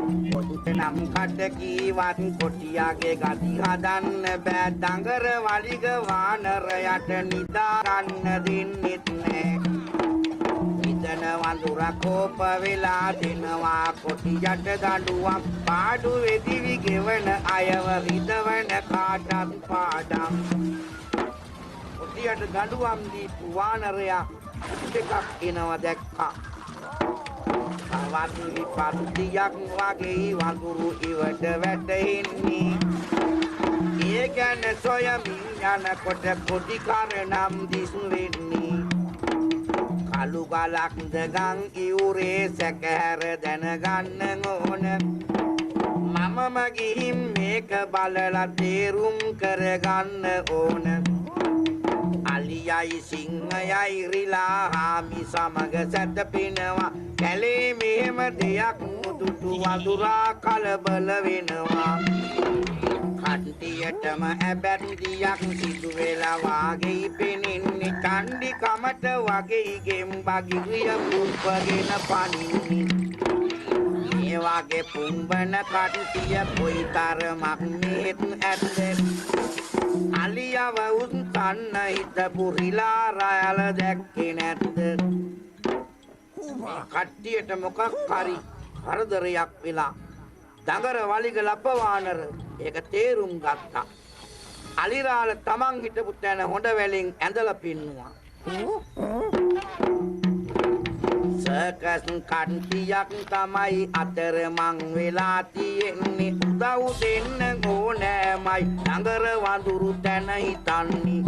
නම් කට කීවත් කොටියාගේ ගති හදන්න බෑ දඟර වලිග වානරයට නිදා ගන්න දෙන්නෙත් නෑ ඉතන වඳුර කෝප වෙලා දෙනවා කොටියට දඬුවම් පාඩු වෙදිවි ගෙවන අයව හිතවන කාටත් පාඩම් කොටියට දඬුවම් දීපු වානරයා එකක් එනවා දැක්කා වන්දි පන්තියක් වගේ වඳුරු ඉවට වැටෙන්නේ ඒ ගැන සොයමින් යනකොට කොටි කරනම් දිසු වෙන්නේ කළු ගලක් දගන් ඉවුරේ සැකහැර දැනගන්න ඕන මමම ගිහින් මේක බලලා තේරුම් කරගන්න ඕන අලියයි සිංහයයි රිලා හාමි සමග සැතපෙනවා කැලේ මෙහෙම දෙයක් මුදුටු වඳුරා කලබල වෙනවා කට්ටියටම ඇබැන්දියක් සිදු වෙලා වාගේ පෙනෙන්නේ කණ්ඩි කමට වගේ ගෙම්බගිරිය පුප්පගෙන පනින්නේ මේ වගේ පුම්බන කට්ටිය කොයි තරමක් නේත් ඇද්ද අලියව උන්තන්න හිටපු රිලා රයල දැක්කේ නැද්ද කට්ටියට මොකක් හරි හරදරයක් වෙලා දඟර වලිග ලපවානර ඒක තේරුම් ගත්තා අලිරාල තමන් හිටපු තැන හොඬ වැලින් ඇඳලා පින්නුවා සර්කස් කට්ටියක් තමයි අතරමං වෙලා තියෙන්නේ උදව් දෙන්න ඕනෑමයි දඟර වඳුරු තැන හිතන්නේ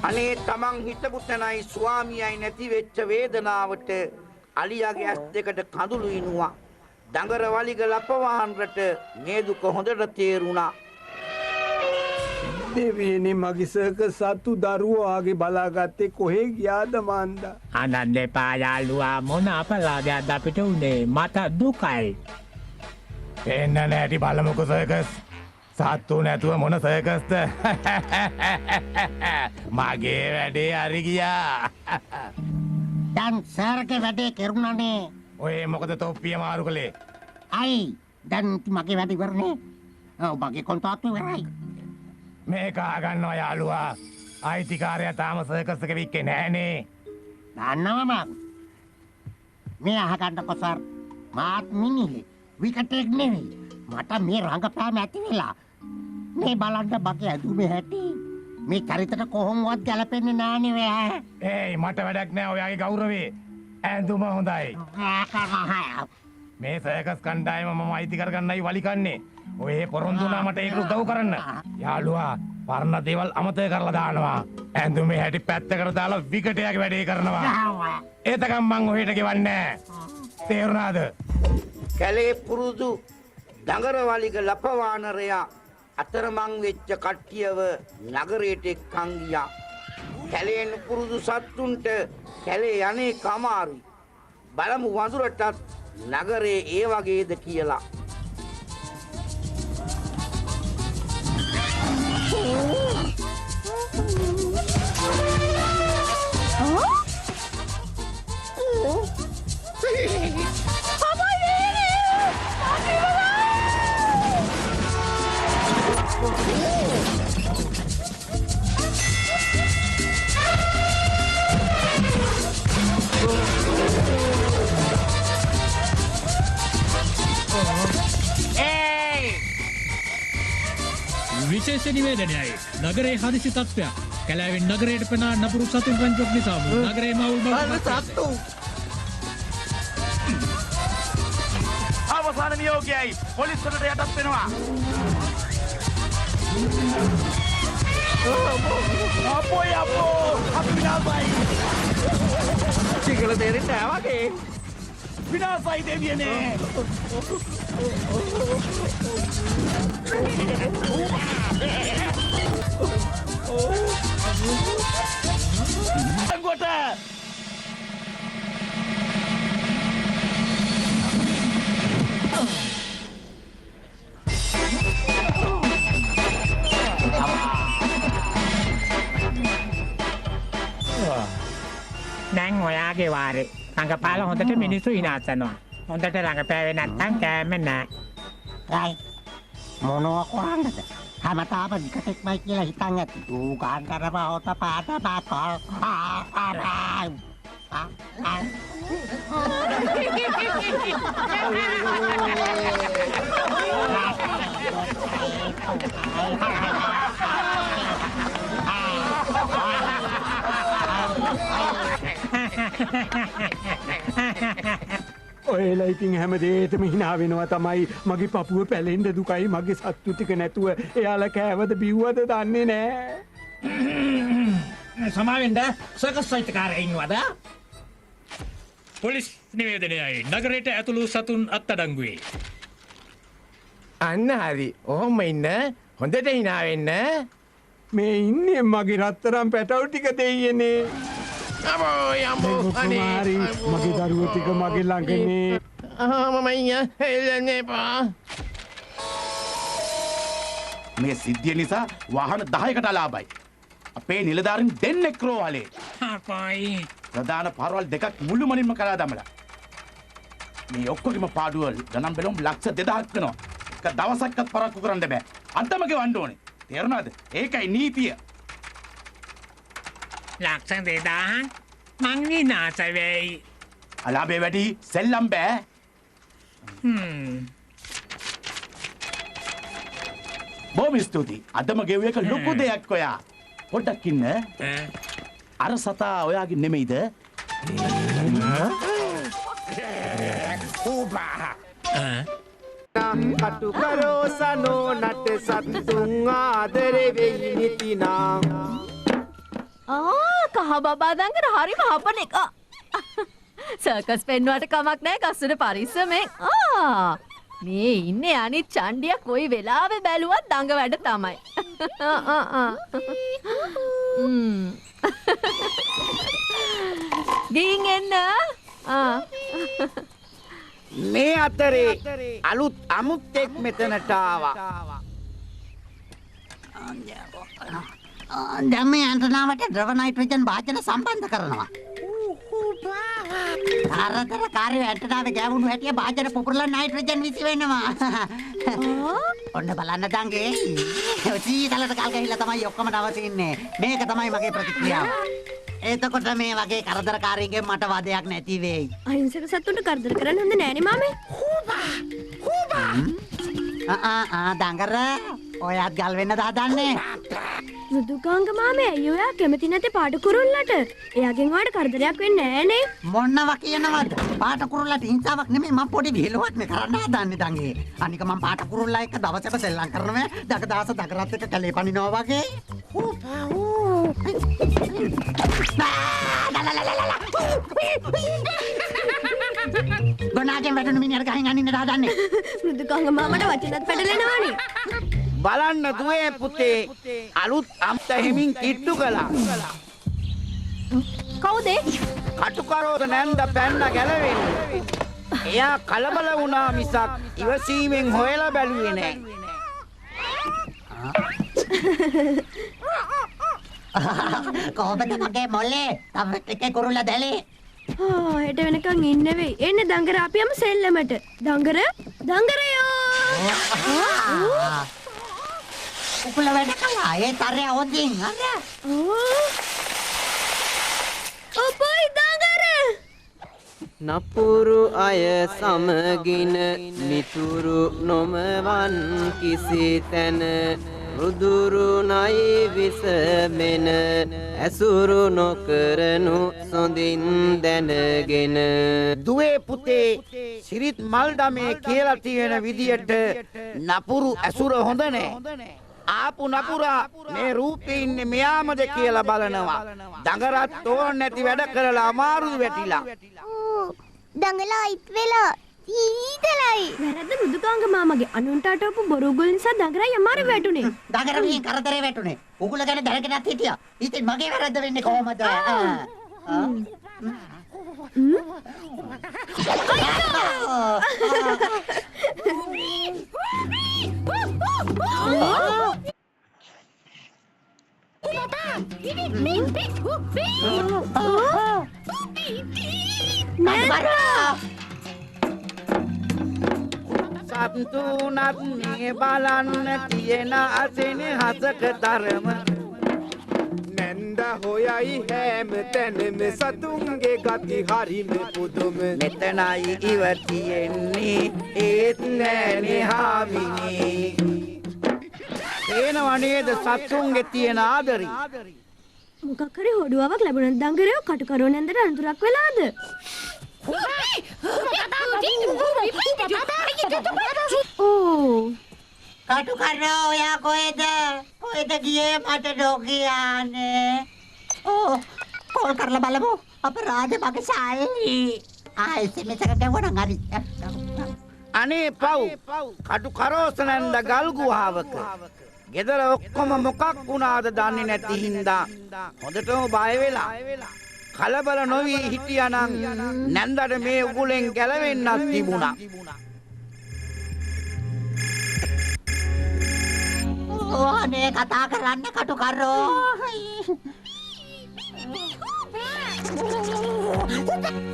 අනේ තමන් හිටපු තැනයි ස්වාමියයි නැති වෙච්ච වේදනාවට අලියාගේ ඇස් දෙකට කඳුළු ඉනුවා දඟර වලිග ලපවාහන්රට මේ දුක හොඳට තේරුණා දෙවියනේ මගේ සර්කස් සතු දරුවෝ ආගේ බලාගත්තේ කොහේ ගියාද මන්දා අනන්ද එපා යාළුවා මොන අපලාදයක්ද අපිට උනේ මට දුකයි එන්න නැටි බලමුකෝ සර්කස් සත්තු නැතුව මොන සර්කස්ද මගේ වැඩේ හරි ගියා දැන් සර්ගේ වැඩේ කරුණානේ ඔය මොකද තොප්පිය මාරු කළේ අයි දැන් මගේ වැඩ ඉවරනේ ඔබගේ කොන්ත්‍රාත්තුව ඉවරයි මේක අහගන්නවා යාළුවා අයිතිකාරයා තාම සර්කස් එක වික්කේ නෑනේ දන්නවම මේ අහගන්න කොසර් මාත් මිනිහෙ විකටෙක් නෙවෙයි මට මේ රංගපෑම ඇති වෙලා මේ බලන්න බගේ ඇදුමේ හැටි මේ චරිතට කොහොමවත් ගැලපෙන්නේ නෑනේ වේ ඒයි මට වැඩක් නෑ ඔයාගේ ගෞරවේ ඇඳුම හොඳයි මේ සර්කස් කණ්ඩායම මම අයිති කරගන්නයි වලිකන්නේ ඔය පොරොන්දුනා මට ඒක උදව් කරන්න යාළුවා පරණ දේවල් අමතක කරලා දානවා ඇඳුමේ හැටි පැත්තකට දාලා විකටයාගේ වැඩේ කරනවා එතකම් මං ඔහෙට ගෙවන්නේ තේරුණාද කැලේ පුරුදු දඟර වලිග ලපවානරයා අතරමං වෙච්ච කට්ටියව නගරයට එක්කන් ගියා කැලේන පුරුදු සත්තුන්ට කැලේ යන්නේ කමාරුයි බලමු වඳුරටත් නගරේ ඒ වගේද කියලා විශේෂ නිවේදනයයි නගරේ හදිසි තත්ත්වයක් කැලෑවෙන් නගරයට පැන නපුරු සතුන් රංචුවක් නිසා නගරේ මවුල් බවට සත්තු අවසාන නියෝගයයි පොලිසියට යටත් වෙනවා අපෝ අපි විනාසයි සිංහල තේරෙන්නේ නැහැ වගේ විනාසයි දෙවියනේ ඔයාගේ වාරේ. රංගපාල හොඳට මිනිස්සු ඉනාසනවා. හොඳට රංගපෑවේ නැත්තම් කෑම නෑ. රයි මොනවා කරන්නද? හැමතාම විකටෙක්මයි කියලා හිතන් ඇති. ඌ කාන්තරම හොත පාට පාකල්. ඔයලා ඉතින් හැමදේටම hina වෙනවා තමයි. මගේ පපුව පැලෙන්න දුකයි, මගේ සත්තු ටික නැතුව එයාලා කෑවද බිව්වද දන්නේ නෑ. සමාවෙන්ද සර්කස් සයිට්කාරයෙක් ඉන්නවද? පොලිස් නිවේදනයයි නගරයට ඇතුළු සතුන් අත්අඩංගුවේ. අන්න හරි. ඔහොම ඉන්න. හොඳට hina වෙන්න. මේ ඉන්නේ මගේ රත්තරන් පැටව් ටික දෙයියනේ. අමෝ යම්බෝ කුමාරි මගේ දරුවෝ ටික මගේ ළඟනේ. මම හෙල්ලන්නේ පා. මේ සිද්ධිය නිසා වාහන 10කට අලාභයි. අපේ නිලධාරීන් දෙන්නෙක් රෝහලේ. අපයි. ප්‍රධාන පාරවල් දෙකක් මුළුමනින්ම කරා දමලා. මේ ඔක්කොගෙම පාඩුව ගණන් බැලුම් ලක්ෂ 2000ක් වෙනවා. එක දවසක්වත් පරක්කු කරන්න බෑ. අන්තම ගෙවන්න ඕනේ. තේරුණාද? ඒකයි නීතිය. ලක්ෂ 2000 මං විනාශ වෙයි. අලාභේ වැඩි සෙල්ලම් බෑ. බොහොම ස්තුතියි. අදම ගෙවුව එක ලොකු දෙයක් ඔයා. පොඩ්ඩක් ඉන්න. අර සතා ඔයාගේ නෙමෙයිද? කටු කරෝසනෝ නට සත්තුන් ආදරේ වෙයි නිතිනා. කහ බබා දංගර හරිම හපන එක. සර්කස් පෙන්වට කමක් නැහැ කස්සට පරිස්සමෙන්. මේ ඉන්නේ අනිත් චණ්ඩිය කොයි වෙලාවෙ බැලුවත් දඟ වැඩ තමයි. ගිහින් එන්න. මේ අතරේ අලුත් අමුත්තෙක් මෙතනට ආවා. දැන් මේ ඇන්ටනාවට ද්‍රව නයිට්‍රජන් වාදන සම්බන්ධ කරනවා. කාර්යකාරී ඇන්ටනාවේ ගෑවුණු හැටිය වාදන පුපුරලා නයිට්‍රජන් විසි වෙනවා. ඔන්න බලන්න දංගේ. සීතලට කල් ගහිලා තමයි ඔක්කොම නවතින්නේ. මේක තමයි මගේ ප්‍රතික්‍රියාව. එතකොට මේ වගේ කරදරකාරීන්ගෙන් මට වදයක් නැති වෙයි. අහිංසක සතුන්ට කරදර කරන්න හොඳ නෑනේ මාමේ. දඟර ඔයත් ගල් වෙන්න හදන්නේ. මෘදුකාංග මාමේ අයියෝ එයා කැමති නැති පාට කුරුල්ලට. එයාගෙන් ඔයාලට කරදරයක් වෙන්නේ නෑනේ. මොනවා කියනවද? පාට කුරුල්ලට හිංසාවක් නෙමෙයි මම පොඩි විහිළුවක් මේ කරන්න හදන්නේ දංගේ. අනික මම පාට කුරුල්ලා එක්ක දවසක සෙල්ලම් කරනවා. දකදාස දකරත් එක්ක කැලේ පනිනවා වගේ. ගොනාගෙන් වැටුණු මිනිහට ගහින් අනින්නට හදන්නේ. මෘදුකාංග මාමට වචනත් පැටලෙනවානේ. බලන්න දුවේ පුතේ අලුත් අම්ත හිමින් කිට්ටු කළා. කවුද? කටුකරෝද නැන්ද පැන්න ගැලවෙන්නේ. එයා කලබල වුණා මිසක් ඉවසීමෙන් හොයලා බැලුවේ නෑ. කොහොමද මගේ මොලේ? තව එකේ කුරුල්ලා දැලේ. හෙට වෙනකන් ඉන්න වෙයි. එන්න දංගර අපි යමු සෙල්ලමට. දංගරයෝ. උකුල වැඩ කළා. ඒ තරය හොඳින් අර. ඔපයි දංගර. නපුරු අය සමගින මිතුරු නොමවන් කිසි තැන රුදුරු නයි විසමෙන ඇසුරු නොකරනු සොඳින් දැනගෙන දුවේ පුතේ සිරිත් මල්දමේ කියලා තියෙන විදියට නපුරු ඇසුර හොඳ නෑ. ආපු නපුරා මේ රූපේ ඉන්නේ මෙයාමද කියලා බලනවා. දඟරත් ඕන් නැති වැඩ කරලා අමාරු වැටිලා. දඟලා ඉත් වෙලා සීතලයි. වැරද්ද මෘදුකාංග මාමගේ අනුන්ට අටවපු බොරු උගුල් නිසා දඟරයි අමාරු වැටුනේ. දඟර විහිං කරදරේ වැටුනේ. උගුල ගැන දැනගෙනත් හිටියා. ඉතින් මගේ වැරද්ද වෙන්නේ කොහමද? සත්තුනත් මේ බලන්න කියන අසෙනෙහසක ධර්ම නැන්ද හොයයි හැම තැනම සතුන්ගේ ගති හරිම පුදුම මෙතනයි ඉවතියෙන්නේ ඒත් නෑනේ හාමිනේ පේනව නේද සත්තුන්ගේ තියෙන ආදරේ මොකක් හරි හොඩුවාවක් ලැබුණත් දඟරයෝ කටුකරෝ නැන්දට අනතුරක් වෙලාද? ඕ කටුකරෝ ඔයා කොහෙද? කොහෙද ගියේ මට නොකියන්නේ? ඕ කෝල් කරලා බලමු. අපරාධ මගේ සල්ලි. SMS එක ගැවුණා හරි. අනේ පව් කටුකරෝස නැන්ද ගල් ගුහාවක ගෙදර ඔක්කොම මොකක් වුණාද දන්නේ නැති හින්දා හොඳටම බය වෙලා කලබල නොවි හිටියානම් නැන්දට මේ උගුලෙන් ගැලවෙන්නත් තිබුණා. ඕනේ කතා කරන්න කටුකරෝ.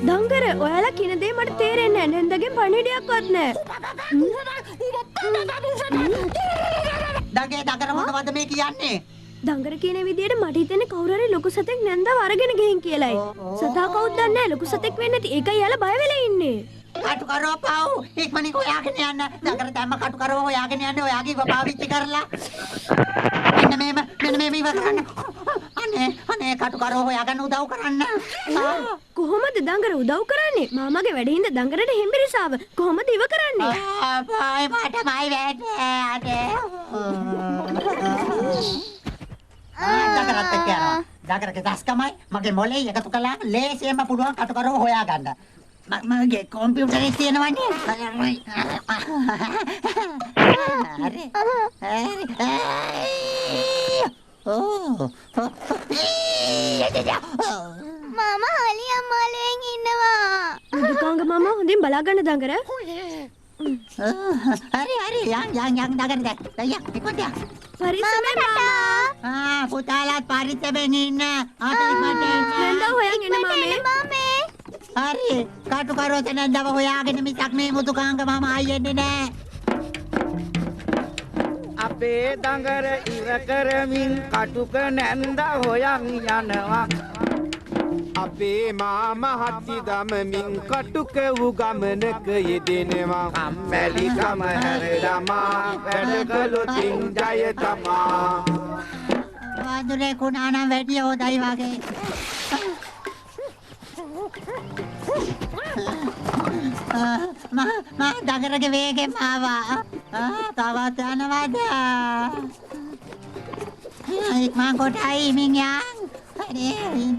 දංගර ඔයාලා කියන දේ මට තේරෙන්නේ නැහැ. නැන්දගෙන් පණිවිඩයක්වත් නැහැ. දඟර මොනවද මේ කියන්නේ? දංගර කියන විදියට මට හිතෙන්නේ කවුරු හරි ලොකු සතෙක් නැන්දව අරගෙන ගිහින් කියලායි. සතා කවුද දන්නේ නැහැ. ලොකු සතෙක් වෙන්නේ නැති. ඒකයි යාලා බය වෙලා ඉන්නේ. කටුකරෝ පව් ඉක්මනින් හොයාගෙන යන්න. දඟර දැම්ම කටුකරෝ හොයාගෙන යන්න. ඔයාගේ පාවිච්චි කරලා. මෙන්න මේව ඉවර කරන්න. අනේ කටුකරෝ හොයාගන්න උදව් කරන්න. කොහොමද දංගර උදව් කරන්නේ? මාමාගේ වැඩින්ද දංගරට හෙම්බිරිසාව. කොහොමද ඉව කරන්නේ? බයි මටමයි වැඩේ අනේ. දඟරත් එක්ක යනවා. දඟරගේ දස්කමයි මගේ මොලේ එකතු කළාම ලේසියෙන්ම පුළුවන් කටුකරෝ හොයාගන්න. මගේ කම්පියුටරේ තියෙනවනේ. මාමා හලි අම්මාලෙන් ඉන්නවා. දුකාංග මාමා හොඳින් බලාගන්න දඟර. හරි යන් දඟර දැන්. යක් ඉක්මනට යක්. පරිස්සමෙන් මාමා. පුතාලාත් පරිස්සමෙන් ඉන්න. ආතලි මට. නැන්ද හොයන් එන මාමේ. හරි කටුකරෝ තැනන්දව හොයාගෙන මිසක් මේ මුතුකාංග මාමා ආයෙන්නේ නෑ. අපේ දඟර ඉව කරමින් කටුක නැන්ද හොයන් යනවා. අපේ මාමා හත්ති දමමින් කටුක වූ ගමනක යෙදෙනවා. කම්මැලි කම හැරදමා වැඩ කළොතින් ජය තමා. වඳුරේ කුණානම් වැඩි හොදයි වගේ. මා දඟරගේ වේගෙන් ආවා. තවත් යනවද? ඉක්මන් කොටයි මින් යන්. අනේ ඉන්න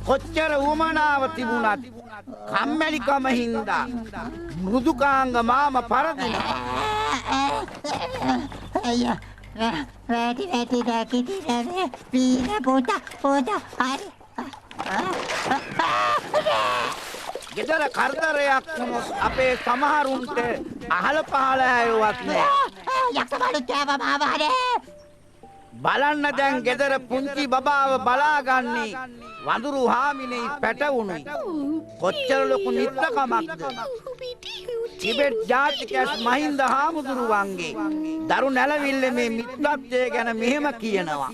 කොච්චර උමනාව තිබුණත් කම්මැලිකම හින්දා මෘදුකාංග මාම පරදිනවා. අයියා වැටි දැකිතිනේ පීන පොත හරි. ගෙදර කරදරයක් වුණොත් අපේ සමහරුන්ට අහල පහල ඇයුවත් නෑ. යක්ෂ බලුත් කෑවා මාවානේ. බලන්න දැන් ගෙදර පුංචි බබාව බලාගන්නේ වඳුරු හාමිනේ පැටවුණුයි. කොච්චර ලොකු නිත්කමක්ද. ටිබෙට් ජාතිකයස් මහින්ද හාමුදුරුවන්ගේ දරු නැලවිල්ල මේ මිත්‍රත්වය ගැන මෙහෙම කියනවා.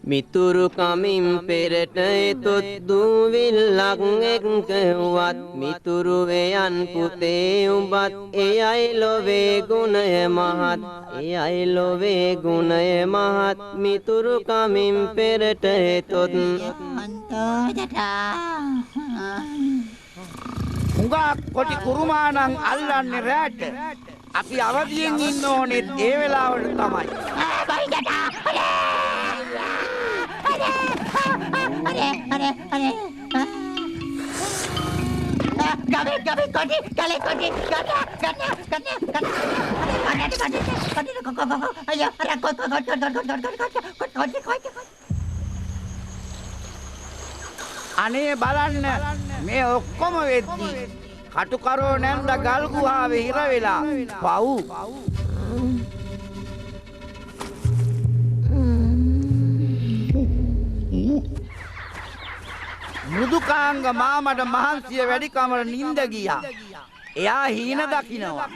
මිතුරු කමින් පෙරට එතොත් දූවිල්ලක් එක්කවත් මිතුරු වේයන් පුතේ උඹත් එයයි ලොවේ ගුණය මහත් එයයි ලොවේ ගුණය මහත් මිතුරු කමින් පෙරට එතොත් හුඟා කොටි කුරුමානං අල්ලන්නේ රැට. අපි අවදියෙන් ඉන්න ඕනේ ඒ වෙලාවට තමයි. අනේ බලන්න මේ ඔක්කොම වෙද්දී කටුකරෝ නැන්ද ගල් ගුහාවේ හිර වෙලා පව්. මෘදුකාංග මාමට මහන්සිය වැඩි කමර නිින්ද ගියා. එයා හීන දකින්නවා.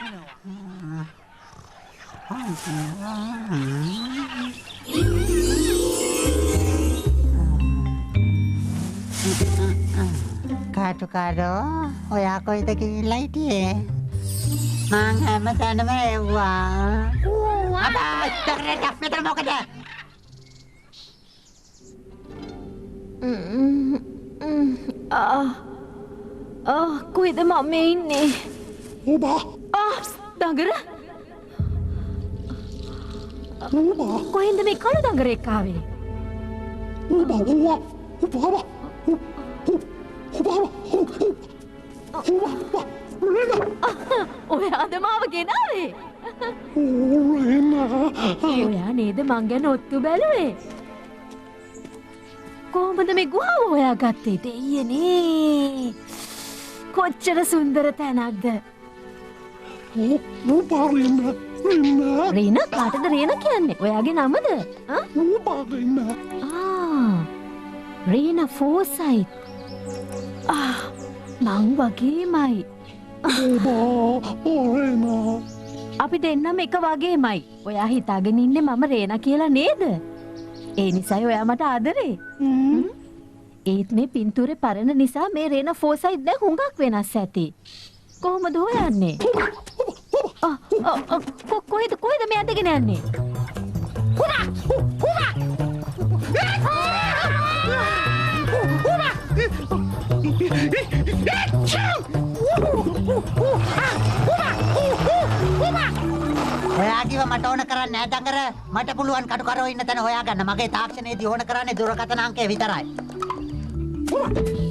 කාටුකාරෝ ඔයා කොයිද ගිහිල්ලා හිටියේ? මං හැමතැනම එව්වා. අබා ඉස්සරහට අපිට මොකද? කොයිද මම මේ ඉන්නේ? දඟර? කොහෙන්ද මේ කළු දඟරෙක් ආවේ? ඔයාද මාව ගෙනාවේ? ඔයා නේද මං ගැන ඔත්තු බැලුවේ? කොහොමද මේ ගුහාව හොයාගත්තේ? දෙයියනේ. කොච්චර සුන්දර තැනක්ද? රීන කාටද රීන කියන්නේ? ඔයාගේ නමද? රීන ෆෝසයිට්. මං වගේමයි. අපි දෙන්නම එක වගේමයි. ඔයා හිතාගෙන ඉන්නේ මම රේනා කියලා නේද? ඒ නිසායි ඔයා මට ආදරේ. ඒත් මේ පින්තූරේ පරණ නිසා මේ රේනා ෆෝසයිට් දැන් හුඟක් වෙනස් ඇති. කොහොමද හොයන්නේ? කොහෙද මේ ඇදගෙන යන්නේ? ඔයා කිව්ව මට ඕන කරන්නේ නැහැ දඟර. මට පුළුවන් කටුකරෝ ඉන්න තැන හොයාගන්න. මගේ තාක්ෂණයේදී ඕන කරන්නේ දුරකථන අංකය විතරයි.